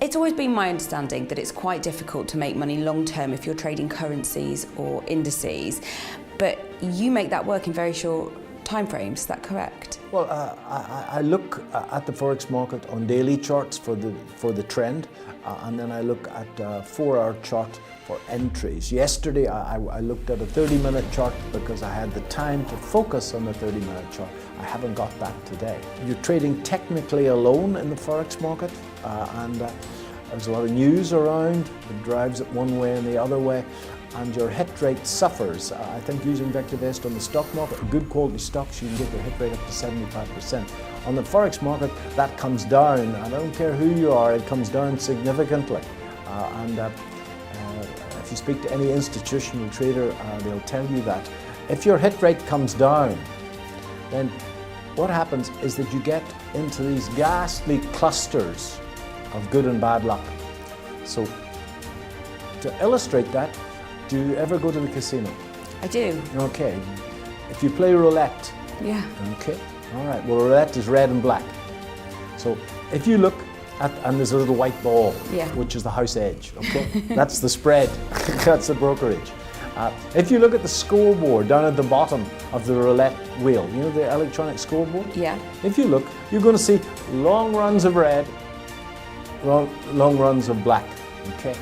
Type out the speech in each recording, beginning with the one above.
It's always been my understanding that it's quite difficult to make money long term if you're trading currencies or indices, but you make that work in very short time frames, is that correct? Well, I look at the Forex market on daily charts for the trend, and then I look at a 4-hour chart for entries. Yesterday I looked at a 30-minute chart because I had the time to focus on the 30-minute chart. I haven't got that today. You're trading technically alone in the Forex market, and there's a lot of news around. It drives it one way and the other way, and your hit rate suffers. I think using vector based on the stock market, good quality stocks, you can get your hit rate up to 75%. On the Forex market, that comes down, and I don't care who you are, it comes down significantly. If you speak to any institutional trader, they'll tell you that. If your hit rate comes down, then what happens is that you get into these ghastly clusters of good and bad luck. So, to illustrate that, do you ever go to the casino? I do. Okay. If you play roulette? Yeah. Okay. All right. Well, roulette is red and black. So if you look at, and there's a little white ball, yeah, which is the house edge, okay? That's the spread. That's the brokerage. If you look at the scoreboard down at the bottom of the roulette wheel, you know the electronic scoreboard? Yeah. If you look, you're going to see long runs of red, long runs of black, okay?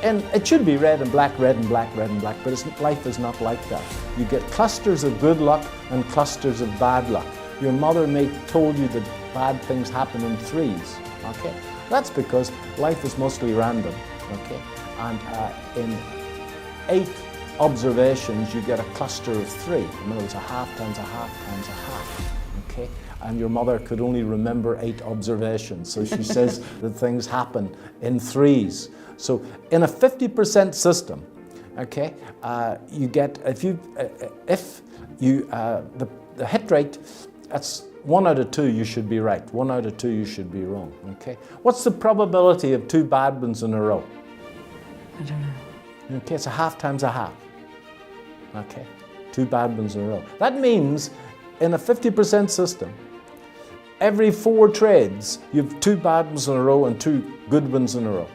And it should be red and black, red and black, red and black, but life is not like that. You get clusters of good luck and clusters of bad luck. Your mother may have told you that bad things happen in threes, okay? That's because life is mostly random, okay? And in 8 observations, you get a cluster of 3. In other words, a half times a half times a half, okay? And your mother could only remember 8 observations, so she says that things happen in threes. So in a 50% system, okay, you get, the hit rate, that's 1 out of 2 you should be right, 1 out of 2 you should be wrong, okay? What's the probability of 2 bad ones in a row? I don't know. Okay, it's a half times a half, okay? 2 bad ones in a row. That means in a 50% system, every 4 trades, you have 2 bad ones in a row and 2 good ones in a row.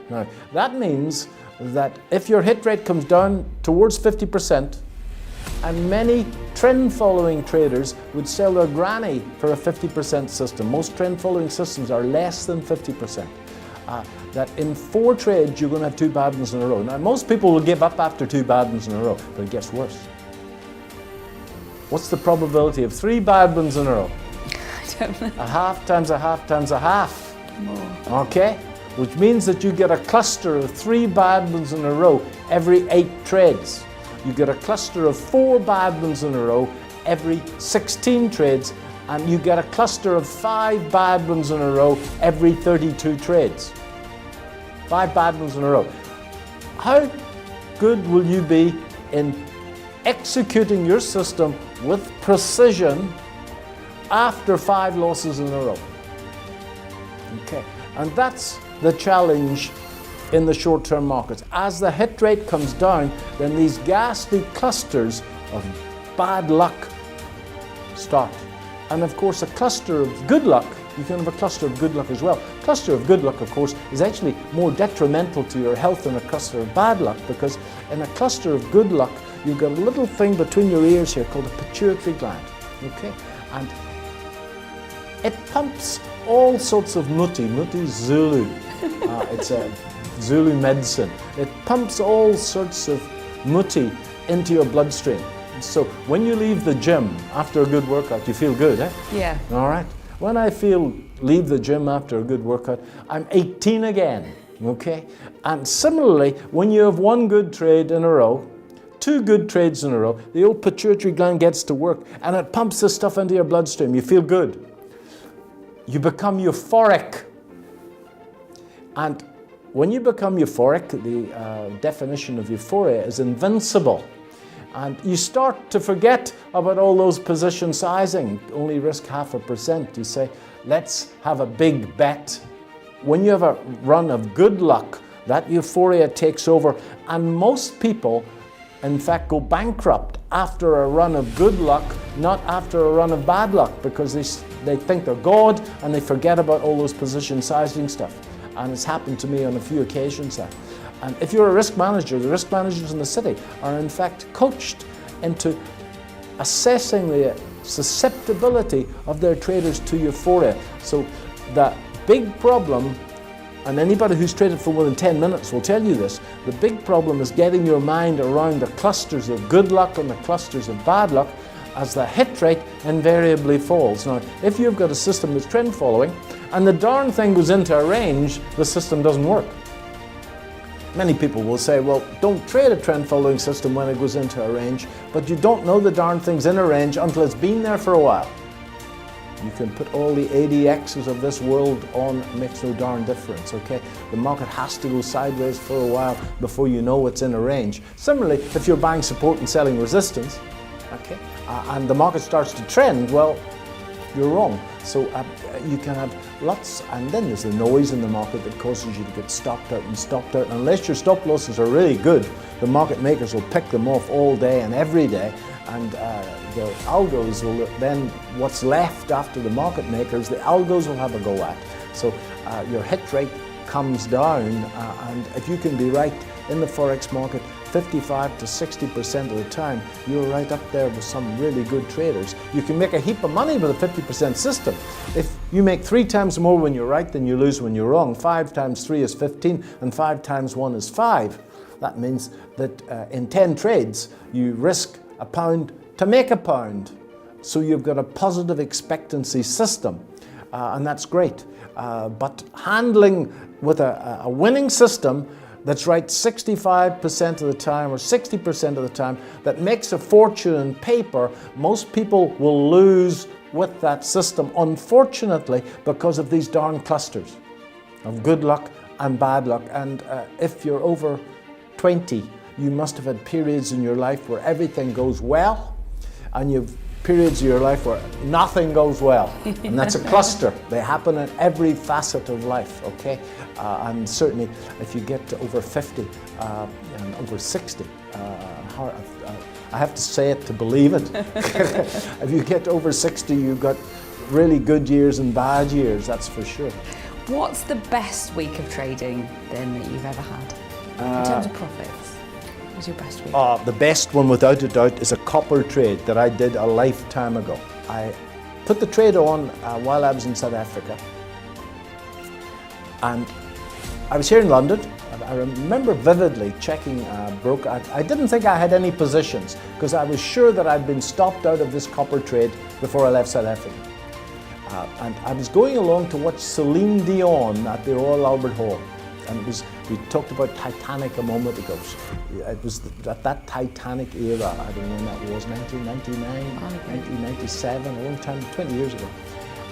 Now, that means that if your hit rate comes down towards 50%, and many trend-following traders would sell their granny for a 50% system. Most trend-following systems are less than 50%. That in 4 trades, you're going to have 2 bad ones in a row. Now, most people will give up after 2 bad ones in a row, but it gets worse. What's the probability of 3 bad ones in a row? I don't know. A half times a half times a half. More. Okay? Which means that you get a cluster of 3 bad ones in a row every 8 trades. You get a cluster of 4 bad ones in a row every 16 trades, and you get a cluster of 5 bad ones in a row every 32 trades. 5 bad ones in a row. How good will you be in executing your system with precision after 5 losses in a row? Okay, and that's the challenge in the short-term markets. As the hit rate comes down, then these ghastly clusters of bad luck start. And of course, a cluster of good luck, you can have a cluster of good luck as well. A cluster of good luck, of course, is actually more detrimental to your health than a cluster of bad luck, because in a cluster of good luck, you've got a little thing between your ears here called the pituitary gland, okay? And it pumps all sorts of muti Zulu. It's a Zulu medicine. It pumps all sorts of muti into your bloodstream. So when you leave the gym after a good workout, you feel good, eh? Yeah. All right. When I leave the gym after a good workout, I'm 18 again, okay? And similarly, when you have 1 good trade in a row, 2 good trades in a row, the old pituitary gland gets to work and it pumps this stuff into your bloodstream. You feel good. You become euphoric. And when you become euphoric, the definition of euphoria is invincible. And you start to forget about all those position sizing, only risk 0.5%. You say, let's have a big bet. When you have a run of good luck, that euphoria takes over, and most people, in fact, go bankrupt after a run of good luck, not after a run of bad luck, because they think they're God and they forget about all those position sizing stuff. and it's happened to me on a few occasions now. And if you're a risk manager, the risk managers in the city are in fact coached into assessing the susceptibility of their traders to euphoria. So the big problem, and anybody who's traded for more than 10 minutes will tell you this, the big problem is getting your mind around the clusters of good luck and the clusters of bad luck, as the hit rate invariably falls. Now, if you've got a system that's trend following and the darn thing goes into a range, the system doesn't work. Many people will say, well, don't trade a trend following system when it goes into a range, but you don't know the darn thing's in a range until it's been there for a while. You can put all the ADXs of this world on, it makes no darn difference, okay? The market has to go sideways for a while before you know it's in a range. Similarly, if you're buying support and selling resistance, okay, and the market starts to trend, well, you're wrong. So you can have lots, and then there's the noise in the market that causes you to get stopped out and stopped out. Unless your stop losses are really good, the market makers will pick them off all day and every day, and the algos will then, what's left after the market makers, the algos will have a go at. So your hit rate comes down, and if you can be right in the Forex market 55 to 60% of the time, you're right up there with some really good traders. You can make a heap of money with a 50% system. If you make 3 times more when you're right than you lose when you're wrong, 5 times 3 is 15, and 5 times 1 is 5. That means that in 10 trades, you risk £1 to make £1. So you've got a positive expectancy system, and that's great. But handling with a winning system that's right 65% of the time or 60% of the time, that makes a fortune in paper, most people will lose with that system, unfortunately, because of these darn clusters of good luck and bad luck. And if you're over 20, you must have had periods in your life where everything goes well, and you've periods of your life where nothing goes well, and that's a cluster. They happen in every facet of life, okay? And certainly if you get to over 50 and over 60, I have to say it to believe it. If you get over 60, you've got really good years and bad years, that's for sure. What's the best week of trading then that you've ever had in terms of profits? What was your best week? The best one without a doubt is a copper trade that I did a lifetime ago. I put the trade on while I was in South Africa, and I was here in London. I remember vividly checking broker. I didn't think I had any positions because I was sure that I'd been stopped out of this copper trade before I left South Africa. And I was going along to watch Celine Dion at the Royal Albert Hall. And we talked about Titanic a moment ago. It was at that Titanic era, I don't know when that was, 1999, 1997, a long time, 20 years ago.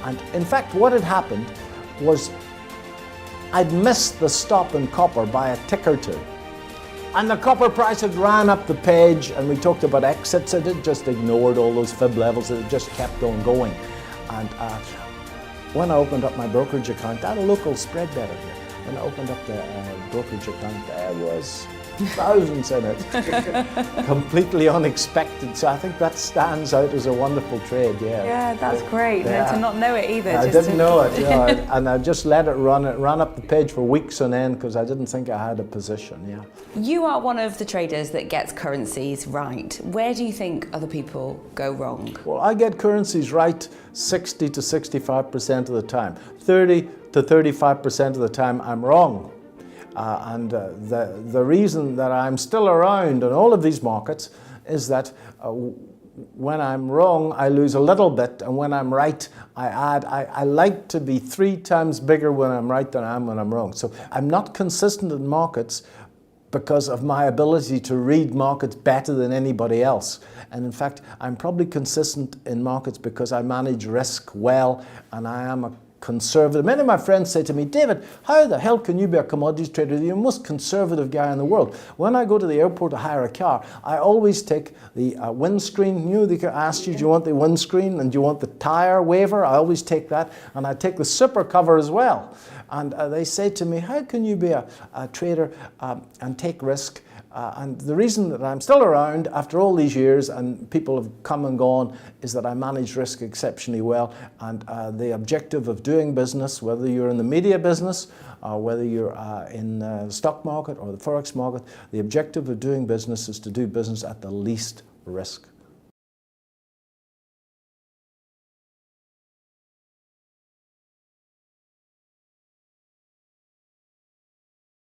And in fact, what had happened was I'd missed the stop in copper by a tick or two. And the copper price had ran up the page, and we talked about exits. I just ignored all those fib levels, it just kept on going. And when I opened up my brokerage account, I had a local spread better here. When I opened up the brokerage account, there was thousands in it, completely unexpected. So I think that stands out as a wonderful trade, yeah. Yeah, that's great. Yeah. No, to not know it either. I didn't know it, yeah, and I just let it run. It ran up the page for weeks on end because I didn't think I had a position, yeah. You are one of the traders that gets currencies right. Where do you think other people go wrong? Well, I get currencies right 60 to 65% of the time. 30 to 35% of the time I'm wrong. And the reason that I'm still around in all of these markets is that when I'm wrong, I lose a little bit, and when I'm right, I add. I like to be 3 times bigger when I'm right than I am when I'm wrong. So I'm not consistent in markets because of my ability to read markets better than anybody else. And in fact, I'm probably consistent in markets because I manage risk well, and I am a conservative. Many of my friends say to me, David, how the hell can you be a commodities trader? You're the most conservative guy in the world. When I go to the airport to hire a car, I always take the windscreen. You know, they can ask you, do you want the windscreen and do you want the tire waiver? I always take that, and I take the super cover as well. And they say to me, how can you be a trader and take risk? And the reason that I'm still around after all these years and people have come and gone is that I manage risk exceptionally well. And the objective of doing business, whether you're in the media business, whether you're in the stock market or the Forex market, the objective of doing business is to do business at the least risk.